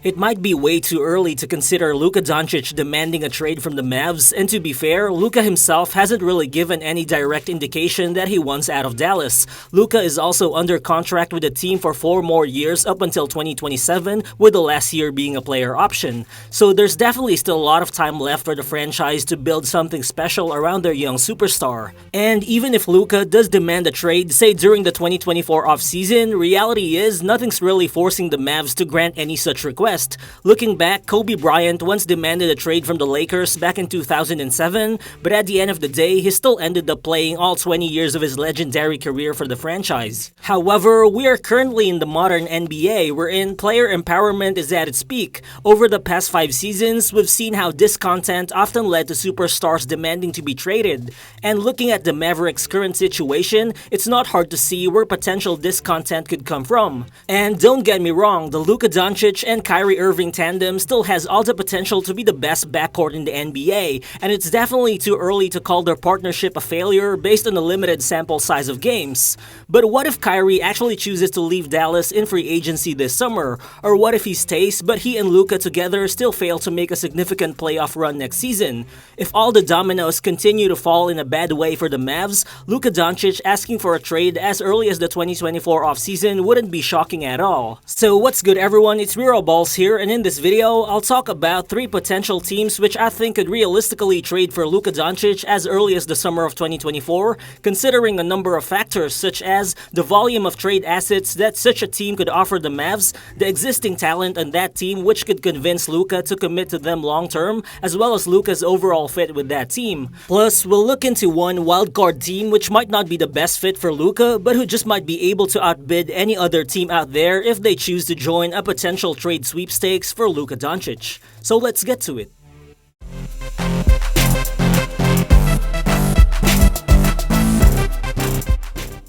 It might be way too early to consider Luka Doncic demanding a trade from the Mavs, and to be fair, Luka himself hasn't really given any direct indication that he wants out of Dallas. Luka is also under contract with the team for 4 more years up until 2027, with the last year being a player option. So there's definitely still a lot of time left for the franchise to build something special around their young superstar. And even if Luka does demand a trade, say during the 2024 offseason, reality is nothing's really forcing the Mavs to grant any such request. Looking back, Kobe Bryant once demanded a trade from the Lakers back in 2007, but at the end of the day, he still ended up playing all 20 years of his legendary career for the franchise. However, we are currently in the modern NBA, wherein player empowerment is at its peak. Over the past 5 seasons, we've seen how discontent often led to superstars demanding to be traded. And looking at the Mavericks' current situation, it's not hard to see where potential discontent could come from. And don't get me wrong, the Luka Doncic and Kyrie Irving tandem still has all the potential to be the best backcourt in the NBA, and it's definitely too early to call their partnership a failure based on the limited sample size of games. But what if Kyrie actually chooses to leave Dallas in free agency this summer? Or what if he stays but he and Luka together still fail to make a significant playoff run next season? If all the dominoes continue to fall in a bad way for the Mavs, Luka Doncic asking for a trade as early as the 2024 offseason wouldn't be shocking at all. So what's good everyone, it's Real Balls here, and in this video, I'll talk about 3 potential teams which I think could realistically trade for Luka Doncic as early as the summer of 2024, considering a number of factors such as the volume of trade assets that such a team could offer the Mavs, the existing talent on that team which could convince Luka to commit to them long term, as well as Luka's overall fit with that team. Plus, we'll look into one wildcard team which might not be the best fit for Luka, but who just might be able to outbid any other team out there if they choose to join a potential trade sweepstakes for Luka Doncic. So let's get to it.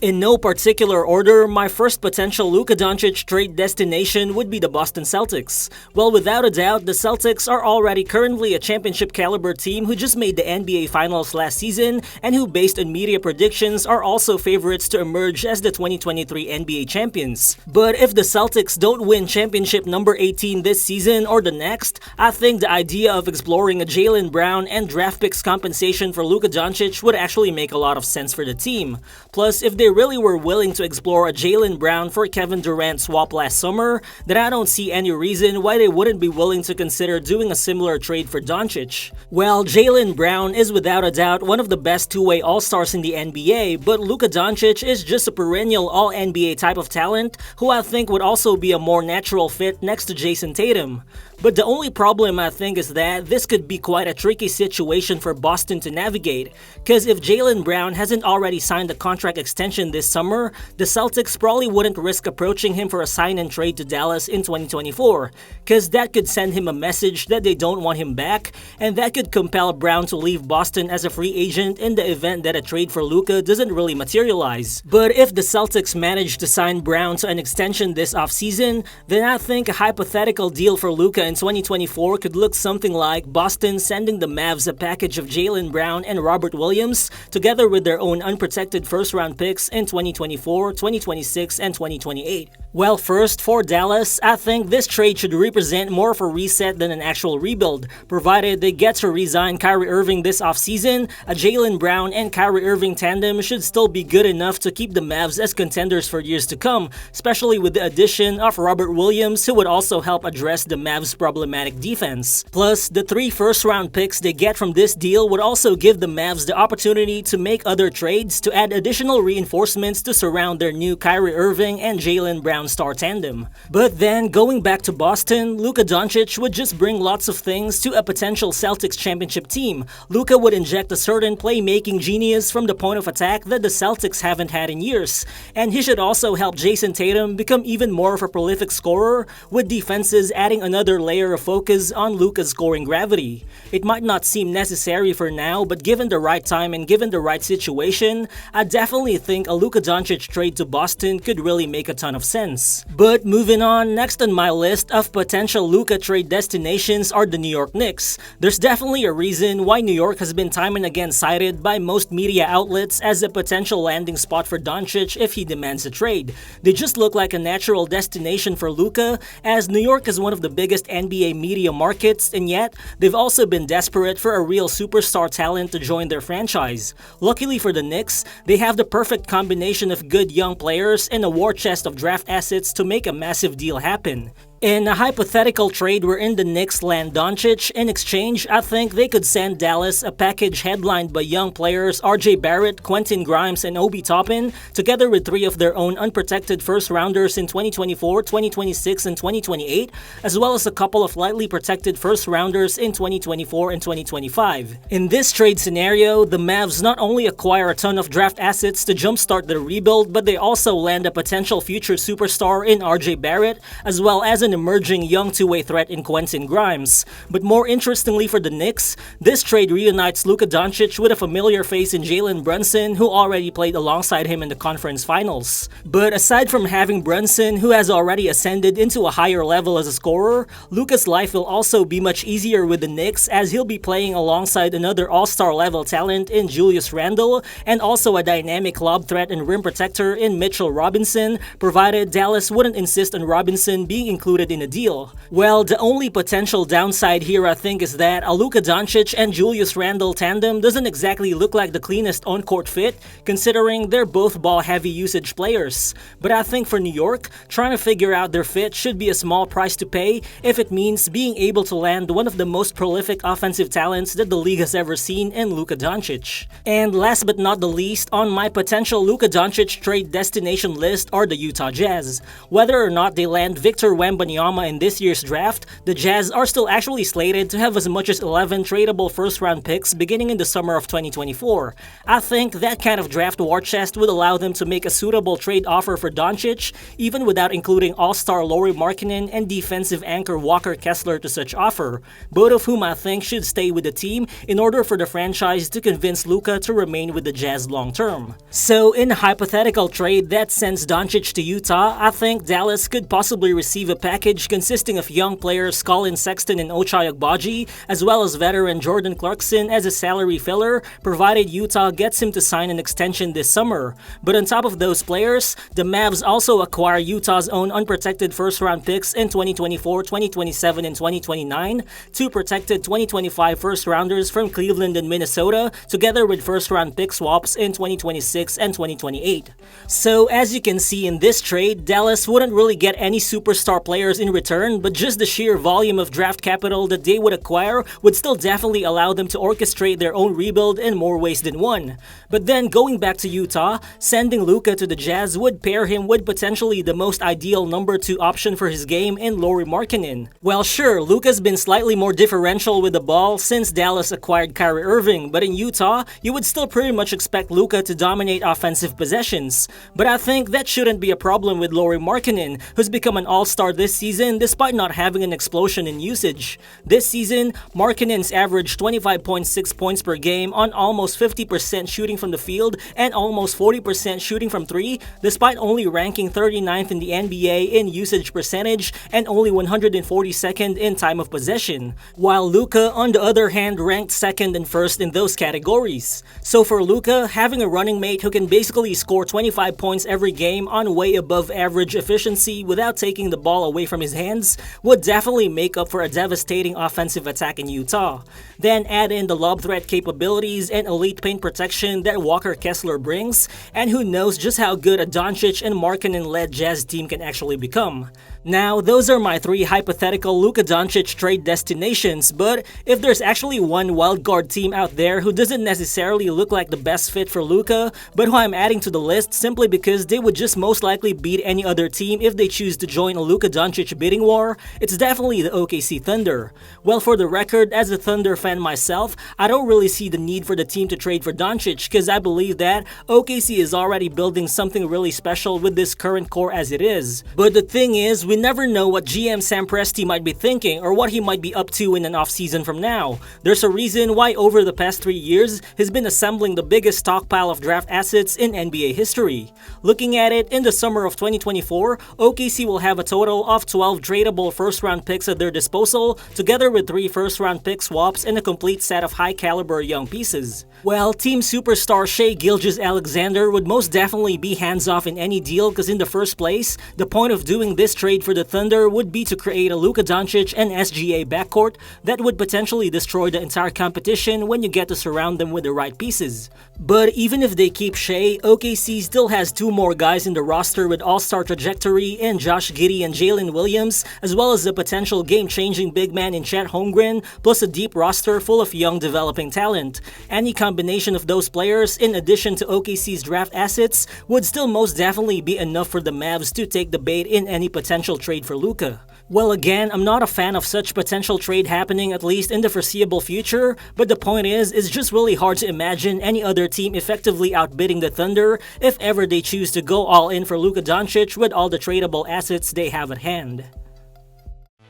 In no particular order, my first potential Luka Doncic trade destination would be the Boston Celtics. Well, without a doubt, the Celtics are already currently a championship caliber team who just made the NBA Finals last season and who, based on media predictions, are also favorites to emerge as the 2023 NBA champions. But if the Celtics don't win championship number 18 this season or the next, I think the idea of exploring a Jalen Brown and draft picks compensation for Luka Doncic would actually make a lot of sense for the team. Plus, if they really were willing to explore a Jalen Brown for Kevin Durant swap last summer, then I don't see any reason why they wouldn't be willing to consider doing a similar trade for Doncic. Well, Jalen Brown is without a doubt one of the best two-way all-stars in the NBA, but Luka Doncic is just a perennial all-NBA type of talent who I think would also be a more natural fit next to Jason Tatum. But the only problem I think is that this could be quite a tricky situation for Boston to navigate, because if Jalen Brown hasn't already signed a contract extension this summer, the Celtics probably wouldn't risk approaching him for a sign and trade to Dallas in 2024, because that could send him a message that they don't want him back, and that could compel Brown to leave Boston as a free agent in the event that a trade for Luka doesn't really materialize. But if the Celtics manage to sign Brown to an extension this offseason, then I think a hypothetical deal for Luka in 2024 could look something like Boston sending the Mavs a package of Jalen Brown and Robert Williams, together with their own unprotected first-round picks in 2024, 2026, and 2028. Well, first, for Dallas, I think this trade should represent more of a reset than an actual rebuild. Provided they get to re-sign Kyrie Irving this offseason, a Jalen Brown and Kyrie Irving tandem should still be good enough to keep the Mavs as contenders for years to come, especially with the addition of Robert Williams, who would also help address the Mavs' problematic defense. Plus, the 3 first-round picks they get from this deal would also give the Mavs the opportunity to make other trades to add additional reinforcements to surround their new Kyrie Irving and Jalen Brown star tandem. But then, going back to Boston, Luka Doncic would just bring lots of things to a potential Celtics championship team. Luka would inject a certain playmaking genius from the point of attack that the Celtics haven't had in years. And he should also help Jason Tatum become even more of a prolific scorer, with defenses adding another layer of focus on Luka's scoring gravity. It might not seem necessary for now, but given the right time and given the right situation, I definitely definitely think a Luka Doncic trade to Boston could really make a ton of sense. But moving on, next on my list of potential Luka trade destinations are the New York Knicks. There's definitely a reason why New York has been time and again cited by most media outlets as a potential landing spot for Doncic if he demands a trade. They just look like a natural destination for Luka, as New York is one of the biggest NBA media markets, and yet they've also been desperate for a real superstar talent to join their franchise. Luckily for the Knicks, they have the perfect combination of good young players and a war chest of draft assets to make a massive deal happen. In a hypothetical trade wherein the Knicks land Doncic, in exchange, I think they could send Dallas a package headlined by young players RJ Barrett, Quentin Grimes, and Obi Toppin, together with 3 of their own unprotected first-rounders in 2024, 2026, and 2028, as well as a couple of lightly protected first-rounders in 2024 and 2025. In this trade scenario, the Mavs not only acquire a ton of draft assets to jumpstart their rebuild, but they also land a potential future superstar in RJ Barrett, as well as an emerging young two-way threat in Quentin Grimes. But more interestingly for the Knicks, this trade reunites Luka Doncic with a familiar face in Jalen Brunson, who already played alongside him in the conference finals. But aside from having Brunson, who has already ascended into a higher level as a scorer, Luka's life will also be much easier with the Knicks, as he'll be playing alongside another all-star level talent in Julius Randle, and also a dynamic lob threat and rim protector in Mitchell Robinson, provided Dallas wouldn't insist on Robinson being included in a deal. Well, the only potential downside here I think is that a Luka Doncic and Julius Randle tandem doesn't exactly look like the cleanest on-court fit, considering they're both ball-heavy usage players. But I think for New York, trying to figure out their fit should be a small price to pay if it means being able to land one of the most prolific offensive talents that the league has ever seen in Luka Doncic. And last but not the least, on my potential Luka Doncic trade destination list are the Utah Jazz. Whether or not they land Victor Wembanyama in this year's draft, the Jazz are still actually slated to have as much as 11 tradable first-round picks beginning in the summer of 2024. I think that kind of draft war chest would allow them to make a suitable trade offer for Doncic, even without including all-star Lauri Markkanen and defensive anchor Walker Kessler to such offer, both of whom I think should stay with the team in order for the franchise to convince Luka to remain with the Jazz long-term. So in a hypothetical trade that sends Doncic to Utah, I think Dallas could possibly receive a package consisting of young players Colin Sexton and Ochai Agbaji, as well as veteran Jordan Clarkson as a salary filler, provided Utah gets him to sign an extension this summer. But on top of those players, the Mavs also acquire Utah's own unprotected first-round picks in 2024, 2027, and 2029, 2 protected 2025 first-rounders from Cleveland and Minnesota, together with first-round pick swaps in 2026 and 2028. So as you can see in this trade, Dallas wouldn't really get any superstar players in return, but just the sheer volume of draft capital that they would acquire would still definitely allow them to orchestrate their own rebuild in more ways than one. But then going back to Utah, sending Luka to the Jazz would pair him with potentially the most ideal number 2 option for his game in Lauri Markkanen. Well sure, Luka's been slightly more differential with the ball since Dallas acquired Kyrie Irving, but in Utah, you would still pretty much expect Luka to dominate offensive possessions. But I think that shouldn't be a problem with Lauri Markkanen, who's become an all-star this season despite not having an explosion in usage. This season, Markkanen's averaged 25.6 points per game on almost 50% shooting from the field and almost 40% shooting from 3, despite only ranking 39th in the NBA in usage percentage and only 142nd in time of possession, while Luka, on the other hand, ranked 2nd and 1st in those categories. So for Luka, having a running mate who can basically score 25 points every game on way above average efficiency without taking the ball away from his hands would definitely make up for a devastating offensive attack in Utah. Then add in the lob threat capabilities and elite paint protection that Walker Kessler brings, and who knows just how good a Doncic and Markkanen-led Jazz team can actually become. Now, those are my 3 hypothetical Luka Doncic trade destinations, but if there's actually one wildcard team out there who doesn't necessarily look like the best fit for Luka, but who I'm adding to the list simply because they would just most likely beat any other team if they choose to join a Luka Doncic bidding war, it's definitely the OKC Thunder. Well, for the record, as a Thunder fan myself, I don't really see the need for the team to trade for Doncic because I believe that OKC is already building something really special with this current core as it is. But the thing is, we never know what GM Sam Presti might be thinking or what he might be up to in an offseason from now. There's a reason why over the past 3 years, he's been assembling the biggest stockpile of draft assets in NBA history. Looking at it, in the summer of 2024, OKC will have a total of 12 tradable first-round picks at their disposal, together with 3 first-round pick swaps and a complete set of high-caliber young pieces. Well, Team Superstar Shai Gilgeous-Alexander would most definitely be hands-off in any deal because in the first place, the point of doing this trade for the Thunder would be to create a Luka Doncic and SGA backcourt that would potentially destroy the entire competition when you get to surround them with the right pieces. But even if they keep Shai, OKC still has 2 more guys in the roster with all-star trajectory in Josh Giddey and Jalen Williams, as well as a potential game-changing big man in Chet Holmgren, plus a deep roster full of young developing talent. Any combination of those players, in addition to OKC's draft assets, would still most definitely be enough for the Mavs to take the bait in any potential trade for Luka. Well, again, I'm not a fan of such potential trade happening, at least in the foreseeable future, but the point is, it's just really hard to imagine any other team effectively outbidding the Thunder if ever they choose to go all in for Luka Doncic with all the tradable assets they have at hand.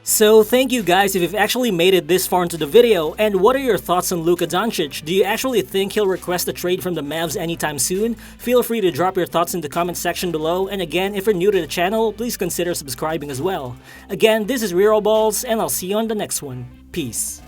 So thank you guys if you've actually made it this far into the video, and what are your thoughts on Luka Doncic? Do you actually think he'll request a trade from the Mavs anytime soon? Feel free to drop your thoughts in the comment section below, and again, if you're new to the channel, please consider subscribing as well. Again, this is Real Balls, and I'll see you on the next one. Peace.